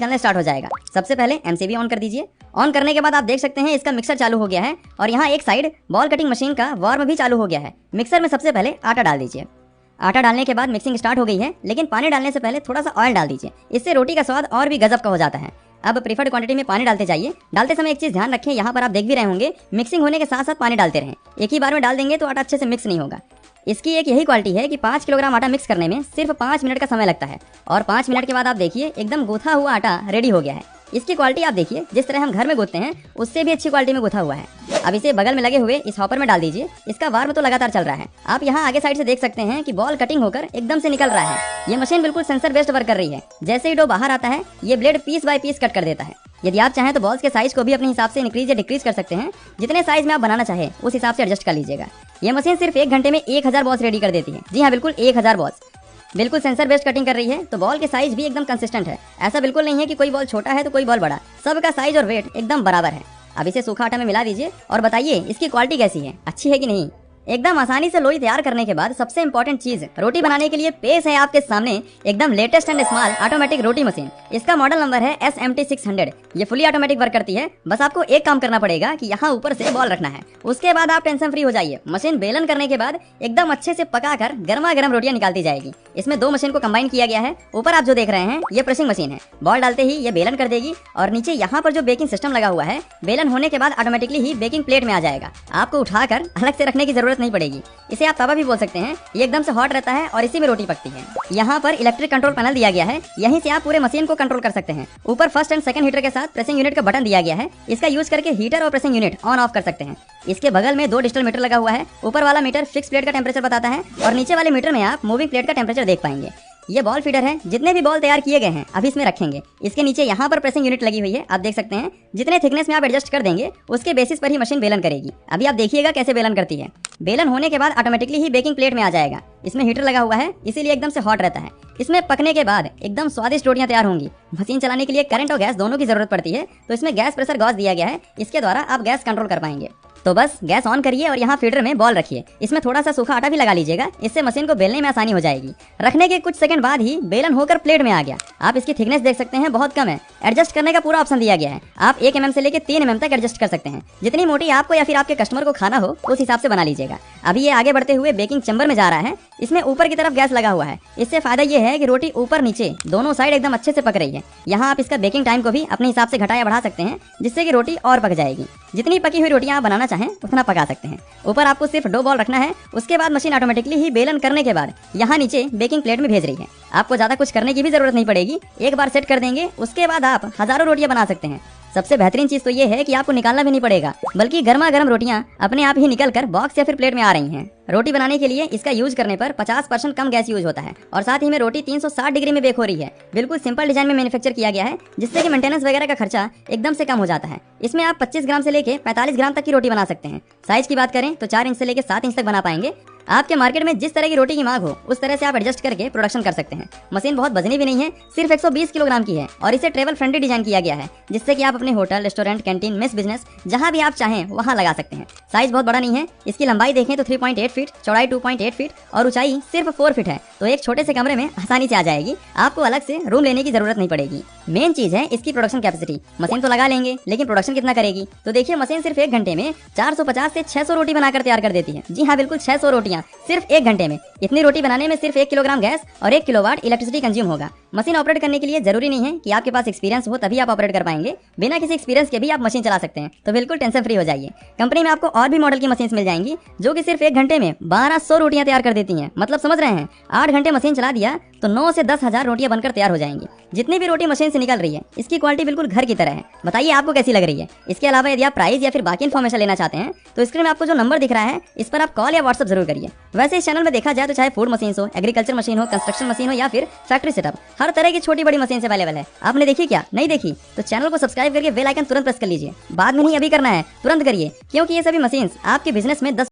चलना स्टार्ट हो जाएगा। सबसे पहले एमसीबी ऑन कर दीजिए। ऑन करने के बाद आप देख सकते हैं इसका मिक्सर चालू हो गया है और यहाँ एक साइड बॉल कटिंग मशीन का वार्म भी चालू हो गया है। मिक्सर में सबसे पहले आटा डाल दीजिए। आटा डालने के बाद मिक्सिंग स्टार्ट हो गई है, लेकिन पानी डालने से पहले थोड़ा सा ऑयल डाल दीजिए। इससे रोटी का स्वाद और भी गजब का हो जाता है। अब प्रीफर्ड क्वांटिटी में पानी डालते जाइए। डालते समय एक चीज ध्यान रखें, यहाँ पर आप देख भी रहे होंगे मिक्सिंग होने के साथ साथ पानी डालते रहें। एक ही बार में डाल देंगे तो आटा अच्छे से मिक्स नहीं होगा। इसकी एक यही क्वालिटी है कि 5 किलोग्राम आटा मिक्स करने में सिर्फ 5 मिनट का समय लगता है और 5 मिनट के बाद आप देखिए एकदम गूथा हुआ आटा रेडी हो गया है। इसकी क्वालिटी आप देखिए, जिस तरह हम घर में गूंथते हैं उससे भी अच्छी क्वालिटी में गूथा हुआ है। अब इसे बगल में लगे हुए इस हॉपर में डाल दीजिए। इसका वार्म तो लगातार चल रहा है। आप यहाँ आगे साइड से देख सकते हैं कि बॉल कटिंग होकर एकदम से निकल रहा है। ये मशीन बिल्कुल सेंसर बेस्ड वर्क कर रही है। जैसे ही डो बाहर आता है ये blade piece by piece cut कर देता है। यदि आप चाहें तो बॉल्स के साइज को भी अपने हिसाब से इंक्रीज या डिक्रीज कर सकते हैं। जितने साइज में आप बनाना चाहे उस हिसाब से एडजस्ट कर लीजिएगा। ये मशीन सिर्फ 1 घंटे में 1000 बॉल्स रेडी कर देती है। जी हाँ, बिल्कुल 1000 बॉल्स। बिल्कुल सेंसर बेस्ड कटिंग कर रही है तो बॉल के साइज भी एकदम कंसिस्टेंट है। ऐसा बिल्कुल नहीं है कि कोई बॉल छोटा है तो कोई बॉल बड़ा। सबका साइज और वेट एकदम बराबर है। अब इसे सूखा आटा में मिला दीजिए और बताइए इसकी क्वालिटी कैसी है, अच्छी है कि नहीं। एकदम आसानी से लोई तैयार करने के बाद सबसे इंपॉर्टेंट चीज रोटी बनाने के लिए पेश है आपके सामने एकदम latest and small automatic roti machine. इसका मॉडल नंबर है SMT600। ये फुली ऑटोमेटिक वर्क करती है। बस आपको एक काम करना पड़ेगा कि यहाँ ऊपर से बॉल रखना है। उसके बाद आप टेंशन फ्री हो जाइए। मशीन बेलन करने के बाद एकदम अच्छे से पकाकर गर्मा गर्म रोटियां निकालती जाएगी। इसमें 2 मशीन को कंबाइन किया गया है। ऊपर आप जो देख रहे हैं ये प्रेसिंग मशीन है। बॉल डालते ही ये बेलन कर देगी और नीचे यहाँ पर जो बेकिंग सिस्टम लगा हुआ है, बेलन होने के बाद ऑटोमेटिकली ही बेकिंग प्लेट में आ जाएगा। आपको उठाकर अलग से रखने की जरूरत नहीं पड़ेगी। इसे आप तवा भी बोल सकते हैं। ये एकदम से हॉट रहता है और इसी में रोटी पकती है। यहाँ पर इलेक्ट्रिक कंट्रोल पैनल दिया गया है। यहीं से आप पूरे मशीन को कंट्रोल कर सकते हैं। ऊपर फर्स्ट एंड सेकंड हीटर के साथ प्रेसिंग यूनिट का बटन दिया गया है। इसका यूज करके हीटर और प्रेसिंग यूनिट ऑन ऑफ कर सकते हैं। इसके बगल में 2 डिजिटल मीटर लगा हुआ है। ऊपर वाला मीटर फिक्स प्लेट का टेम्परेचर बताता है और नीचे वाले मीटर में आप मूविंग प्लेट का टेम्परेचर देख पाएंगे। ये बॉल फीडर है। जितने भी बॉल तैयार किए गए हैं अभी इसमें रखेंगे। इसके नीचे यहाँ पर प्रेसिंग यूनिट लगी हुई है। आप देख सकते हैं जितने थिकनेस में आप एडजस्ट कर देंगे उसके बेसिस पर ही मशीन बेलन करेगी। अभी आप देखिएगा कैसे बेलन करती है। बेलन होने के बाद ऑटोमेटिकली ही बेकिंग प्लेट में आ जाएगा। इसमें हीटर लगा हुआ है इसीलिए एकदम से हॉट रहता है। इसमें पकने के बाद एकदम स्वादिष्ट रोटियां तैयार होंगी। मशीन चलाने के लिए करंट और गैस दोनों की जरूरत पड़ती है, तो इसमें गैस प्रेशर गॉज दिया गया है। इसके द्वारा आप गैस कंट्रोल कर पाएंगे। तो बस गैस ऑन करिए और यहाँ फीडर में बॉल रखिए। इसमें थोड़ा सा सूखा आटा भी लगा लीजिएगा। इससे मशीन को बेलने में आसानी हो जाएगी। रखने के कुछ सेकंड बाद ही बेलन होकर प्लेट में आ गया। आप इसकी थिकनेस देख सकते हैं, बहुत कम है। एडजस्ट करने का पूरा ऑप्शन दिया गया है। आप 1 mm से लेकर 3 mm तक एडजस्ट कर सकते हैं। जितनी मोटी आपको या फिर आपके कस्टमर को खाना हो उस हिसाब से बना लीजिएगा। अभी ये आगे बढ़ते हुए बेकिंग चैम्बर में जा रहा है। इसमें ऊपर की तरफ गैस लगा हुआ है। इससे फायदा ये है कि रोटी ऊपर नीचे दोनों साइड एकदम अच्छे से पक रही है। यहाँ आप इसका बेकिंग टाइम को भी अपने हिसाब से घटा या बढ़ा सकते हैं, जिससे कि रोटी और पक जाएगी। जितनी पकी हुई रोटियां आप बनाना चाहें उतना पका सकते हैं। ऊपर आपको सिर्फ 2 बॉल रखना है। उसके बाद मशीन ऑटोमेटिकली ही बेलन करने के बाद यहाँ नीचे बेकिंग प्लेट में भेज रही है। आपको ज्यादा कुछ करने की भी जरूरत नहीं पड़ेगी। एक बार सेट कर देंगे उसके बाद आप हजारों रोटियां बना सकते हैं। सबसे बेहतरीन चीज तो ये है कि आपको निकालना भी नहीं पड़ेगा, बल्कि गर्मा गर्म रोटियां अपने आप ही निकलकर बॉक्स या फिर प्लेट में आ रही हैं। रोटी बनाने के लिए इसका यूज करने पर 50% कम गैस यूज होता है और साथ ही में रोटी 360 डिग्री में बेक हो रही है। बिल्कुल सिंपल डिजाइन में मैन्युफैक्चर किया गया है, जिससे कि मेंटेनेंस वगैरह का खर्चा एकदम से कम हो जाता है। इसमें आप 25 ग्राम से लेके 45 ग्राम तक की रोटी बना सकते हैं। साइज की बात करें तो 4 इंच से लेकर 7 इंच तक बना पाएंगे। आपके मार्केट में जिस तरह की रोटी की मांग हो उस तरह से आप एडजस्ट करके प्रोडक्शन कर सकते हैं। मशीन बहुत वजनी भी नहीं है, सिर्फ 120 किलोग्राम की है और इसे ट्रेवल फ्रेंडली डिजाइन किया गया है, जिससे कि आप अपने hotel, restaurant, canteen, mess business जहां भी आप चाहें वहां लगा सकते हैं। साइज बहुत बड़ा नहीं है। इसकी लंबाई देखें तो 3.8 फीट, चौड़ाई 2.8 फीट और ऊंचाई सिर्फ 4 फीट है। तो एक छोटे से कमरे में आसानी से आ जाएगी। आपको अलग से रूम लेने की जरूरत नहीं पड़ेगी। मेन चीज है इसकी प्रोडक्शन कैपेसिटी। मशीन तो लगा लेंगे लेकिन प्रोडक्शन कितना करेगी, तो देखिए मशीन सिर्फ 1 घंटे में 450 से 600 रोटी बनाकर तैयार कर देती है। जी हाँ, बिल्कुल 600 रोटियां सिर्फ 1 घंटे में। इतनी रोटी बनाने में सिर्फ 1 किलोग्राम गैस और 1 किलोवाट इलेक्ट्रिसिटी कंज्यूम होगा। मशीन ऑपरेट करने के लिए जरूरी नहीं है कि आपके पास एक्सपीरियंस हो तभी आप ऑपरेट कर पाएंगे। बिना किसी एक्सपीरियंस के भी आप मशीन चला सकते हैं। तो बिल्कुल टेंशन फ्री हो जाइए। कंपनी में आपको और भी मॉडल की मशीन मिल जाएंगी जो कि सिर्फ 1 घंटे में 1200 रोटियां तैयार कर देती हैं। मतलब समझ रहे हैं, 8 घंटे मशीन चला दिया तो 9 से 10 हजार रोटियां बनकर तैयार हो जाएंगी। जितनी भी रोटी मशीन से निकल रही है इसकी क्वालिटी बिल्कुल घर की तरह है। बताइए आपको कैसी लग रही है। इसके अलावा यदि आप प्राइस या फिर बाकी इन्फॉर्मेशन लेना चाहते हैं तो स्क्रीन में आपको जो नंबर दिख रहा है इस पर आप कॉल या व्हाट्सएप जरूर करिए। वैसे इस चैनल में देखा जाए तो चाहे फूड मशीन हो, एग्रीकल्चर मशीन हो, कंस्ट्रक्शन मशीन हो या फिर फैक्ट्री सेटअप, हर तरह की छोटी बड़ी मशीन अवेलेबल है। आपने देखी क्या? नहीं देखी तो चैनल को सब्सक्राइब करके बेल आइकन तुरंत प्रेस कर लीजिए। बाद में नहीं, अभी करना है, तुरंत करिए, क्योंकि ये सभी मशीन आपके बिजनेस में 10